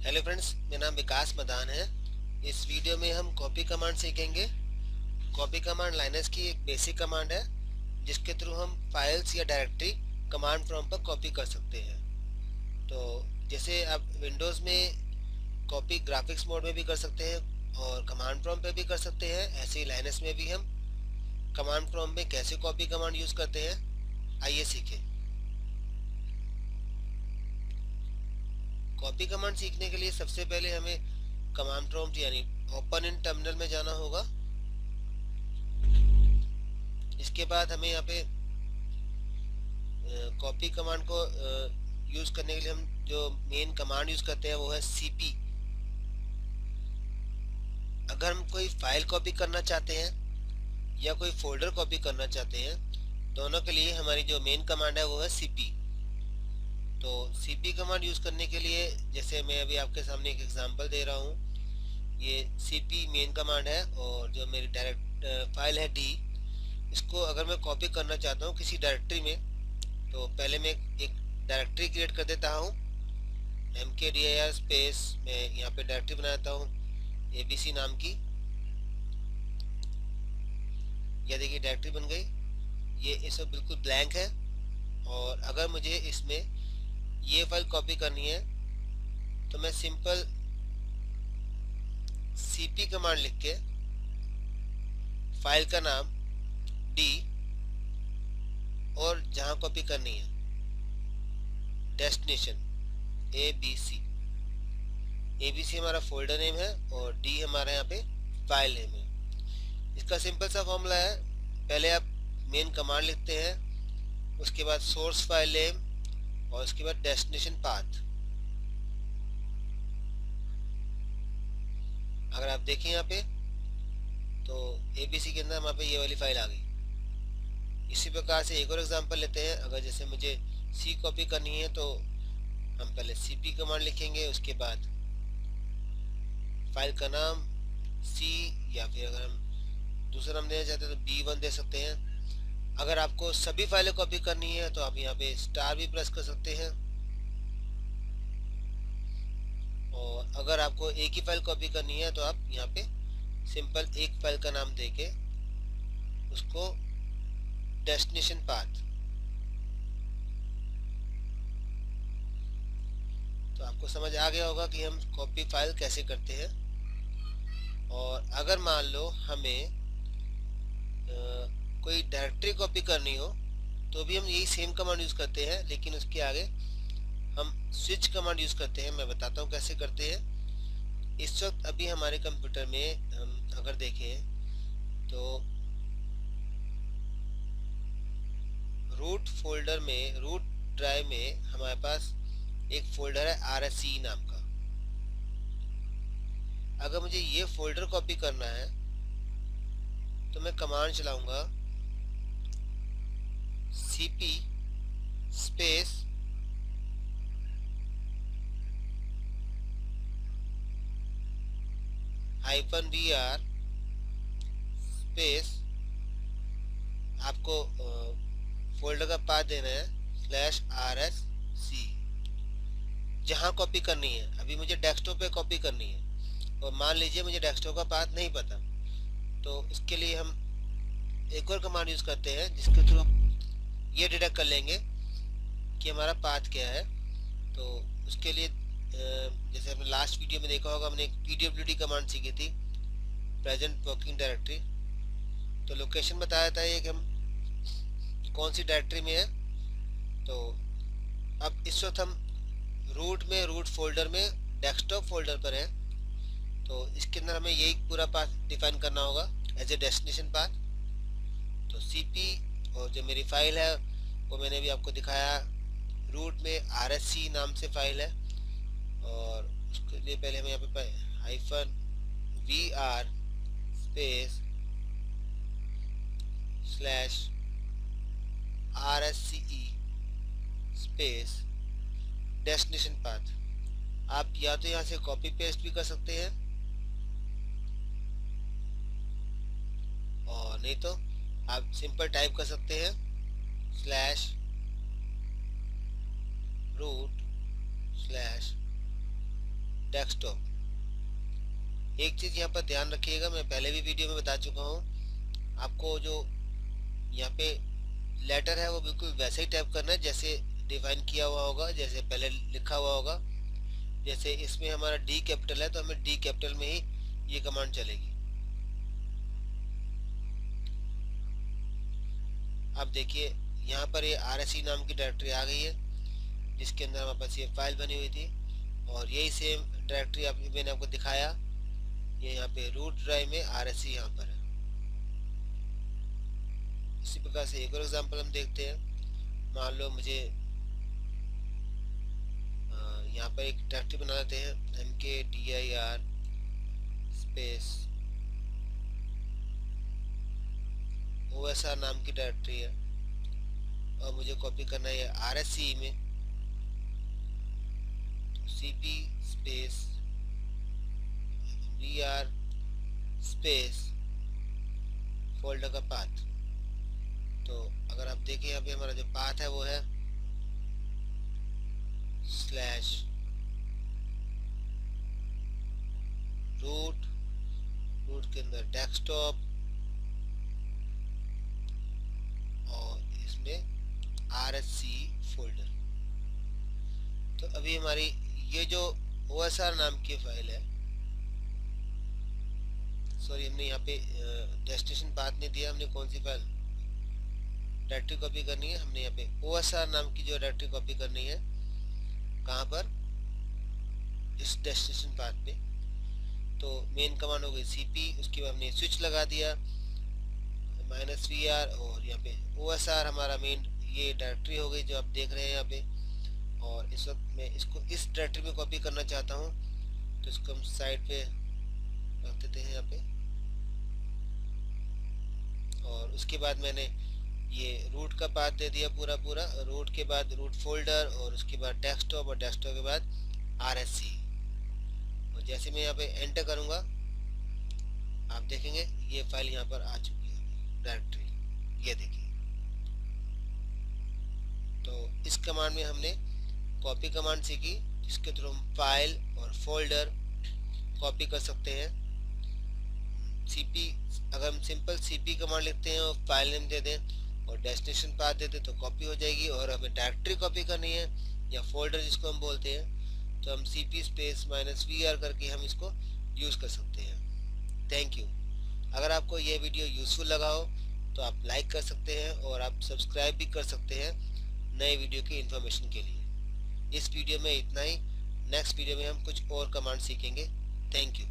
Hello friends, मेरा नाम विकास मदान है। इस वीडियो में हम कॉपी कमांड सीखेंगे। कॉपी कमांड लाइनस की एक बेसिक कमांड है जिसके थ्रू हम फाइल्स या डायरेक्टरी कमांड प्रॉम्प्ट पर कॉपी कर सकते हैं। तो जैसे आप विंडोज़ में कॉपी ग्राफिक्स मोड में भी कर सकते हैं और कमांड प्रॉम्प्ट पे भी कर सकते हैं, ऐसे ही लाइनस में भी हम कमांड प्रॉम्प्ट में कैसे कॉपी कमांड यूज़ करते हैं, आइए सीखें। कॉपी कमांड सीखने के लिए सबसे पहले हमें कमांड प्रॉम्प्ट यानी ओपन इन टर्मिनल में जाना होगा। इसके बाद हमें यहाँ पे कॉपी कमांड को यूज़ करने के लिए हम जो मेन कमांड यूज़ करते हैं वो है cp। अगर हम कोई फाइल कॉपी करना चाहते हैं या कोई फोल्डर कॉपी करना चाहते हैं, दोनों के लिए हमारी जो मेन कमांड है वो है cp। तो cp कमांड यूज़ करने के लिए जैसे मैं अभी आपके सामने एक एग्जांपल दे रहा हूँ, ये cp मेन कमांड है और जो मेरी डायरेक्ट फाइल है d, इसको अगर मैं कॉपी करना चाहता हूँ किसी डायरेक्टरी में, तो पहले मैं एक डायरेक्टरी क्रिएट कर देता हूँ। mkdir स्पेस मैं यहाँ पे डायरेक्टरी बनाता हूँ abc नाम की। यह देखिए डायरेक्टरी बन गई। ये इस वक्त बिल्कुल ब्लैंक है और अगर मुझे इसमें ये फाइल कॉपी करनी है तो मैं सिंपल cp कमांड लिख के फाइल का नाम d और जहाँ कॉपी करनी है डेस्टिनेशन abc। abc हमारा फोल्डर नेम है और d हमारा यहाँ पे फाइल नेम है। इसका सिंपल सा फॉर्मूला है, पहले आप मेन कमांड लिखते हैं, उसके बाद सोर्स फाइल नेम और उसके बाद डेस्टिनेशन पाथ। अगर आप देखें यहाँ पे तो abc के अंदर हमारे पे ये वाली फाइल आ गई। इसी प्रकार से एक और एग्जांपल लेते हैं। अगर जैसे मुझे c कॉपी करनी है तो हम पहले cp कमांड लिखेंगे, उसके बाद फाइल का नाम c, या फिर अगर हम दूसरा नाम देना चाहते हैं तो b1 दे सकते हैं। अगर आपको सभी फाइलें कॉपी करनी है तो आप यहाँ पे स्टार भी प्रेस कर सकते हैं, और अगर आपको एक ही फाइल कॉपी करनी है तो आप यहाँ पे सिंपल एक फाइल का नाम देके उसको डेस्टिनेशन पाथ। तो आपको समझ आ गया होगा कि हम कॉपी फाइल कैसे करते हैं। और अगर मान लो हमें कोई डायरेक्टरी कॉपी करनी हो तो भी हम यही सेम कमांड यूज़ करते हैं, लेकिन उसके आगे हम स्विच कमांड यूज़ करते हैं। मैं बताता हूँ कैसे करते हैं। इस वक्त अभी हमारे कंप्यूटर में हम अगर देखें तो रूट फोल्डर में, रूट ड्राइव में हमारे पास एक फोल्डर है RSC नाम का। अगर मुझे ये फोल्डर कॉपी करना है तो मैं कमांड चलाऊंगा cp स्पेस -vr स्पेस, आपको फोल्डर का पाथ देना है /rsc, जहाँ कॉपी करनी है। अभी मुझे डेस्कटॉप पे कॉपी करनी है और मान लीजिए मुझे डेस्कटॉप का पाथ नहीं पता, तो इसके लिए हम एक और कमांड यूज़ करते हैं जिसके थ्रू ये डिटेक्ट कर लेंगे कि हमारा पाथ क्या है। तो उसके लिए जैसे हमने लास्ट वीडियो में देखा होगा, हमने एक pwd कमांड सीखी थी, प्रेजेंट वर्किंग डायरेक्टरी। तो लोकेशन बताया था ये कि हम कौन सी डायरेक्टरी में है। तो अब इस वक्त हम रूट में, रूट फोल्डर में डेस्कटॉप फोल्डर पर है, तो इसके अंदर हमें यही पूरा पाथ डिफाइन करना होगा एज ए डेस्टिनेशन पाथ। तो cp और जो मेरी फाइल है वो मैंने भी आपको दिखाया, रूट में RSC नाम से फाइल है, और उसके लिए पहले हमें यहाँ पे -vr space /rsce space destination path. आप या तो यहाँ से कॉपी पेस्ट भी कर सकते हैं और नहीं तो आप सिंपल टाइप कर सकते हैं /root/ डेस्कटॉप। एक चीज़ यहाँ पर ध्यान रखिएगा, मैं पहले भी वीडियो में बता चुका हूँ, आपको जो यहाँ पे लेटर है वो बिल्कुल वैसे ही टाइप करना है जैसे डिफाइन किया हुआ होगा, जैसे पहले लिखा हुआ होगा। जैसे इसमें हमारा डी कैपिटल है तो हमें डी कैपिटल में ही ये कमांड चलेगी। अब देखिए यहाँ पर ये RSC नाम की डायरेक्टरी आ गई है, जिसके अंदर हमारे पास ये फाइल बनी हुई थी, और यही सेम डायरेक्टरी मैंने आपको दिखाया। ये यहाँ पे रूट ड्राइव में RSC यहाँ पर है। इसी प्रकार से एक और एग्जांपल हम देखते हैं। मान लो मुझे यहाँ पर एक डायरेक्टरी बना लेते हैं, mkdir स्पेस OSR नाम की डायरेक्टरी है, और मुझे कॉपी करना है RSC में, cp space dir space folder का पाथ। तो अगर आप देखें यहाँ पे हमारा जो पाथ है वो है स्लैश रूट, रूट के अंदर डेस्कटॉप, और इसमें RSC फोल्डर। तो अभी हमारी ये जो OSR नाम की फाइल है, सॉरी हमने यहाँ पे डेस्टिनेशन पाथ नहीं दिया, हमने कौन सी फाइल डायरेक्टरी कॉपी करनी है, हमने यहाँ पे OSR नाम की जो डायरेक्टरी कॉपी करनी है, कहाँ पर, इस डेस्टिनेशन पाथ पे। तो मेन कमांड हो गई cp, उसके बाद हमने स्विच लगा दिया -vr, और यहाँ पे OSR हमारा मेन ये डायरेक्टरी हो गई जो आप देख रहे हैं यहाँ पे। और इस वक्त मैं इसको इस डायरेक्टरी में कॉपी करना चाहता हूँ, तो इसको हम साइड पे रख देते हैं यहाँ पे। और उसके बाद मैंने ये रूट का पाथ दे दिया पूरा पूरा, रूट के बाद रूट फोल्डर, और उसके बाद डेस्कटॉप, और डेस्कटॉप के बाद RSC। और जैसे मैं यहाँ पे एंटर करूँगा आप देखेंगे ये फाइल यहाँ पर आ चुकी है डायरेक्टरी, ये देखिए। तो इस कमांड में हमने कॉपी कमांड सीखी, जिसके थ्रू हम फाइल और फोल्डर कॉपी कर सकते हैं। cp, अगर हम सिंपल cp कमांड लिखते हैं और फाइल नेम दे दें और डेस्टिनेशन पाथ दे दें तो कॉपी हो जाएगी। और हमें डायरेक्टरी कॉपी करनी है या फोल्डर जिसको हम बोलते हैं, तो हम cp स्पेस -vr करके हम इसको यूज़ कर सकते हैं। Thank you. अगर आपको ये वीडियो यूज़फुल लगा हो तो आप लाइक कर सकते हैं, और आप सब्सक्राइब भी कर सकते हैं नए वीडियो की इन्फॉर्मेशन के लिए। इस वीडियो में इतना ही, नेक्स्ट वीडियो में हम कुछ और कमांड सीखेंगे। Thank you.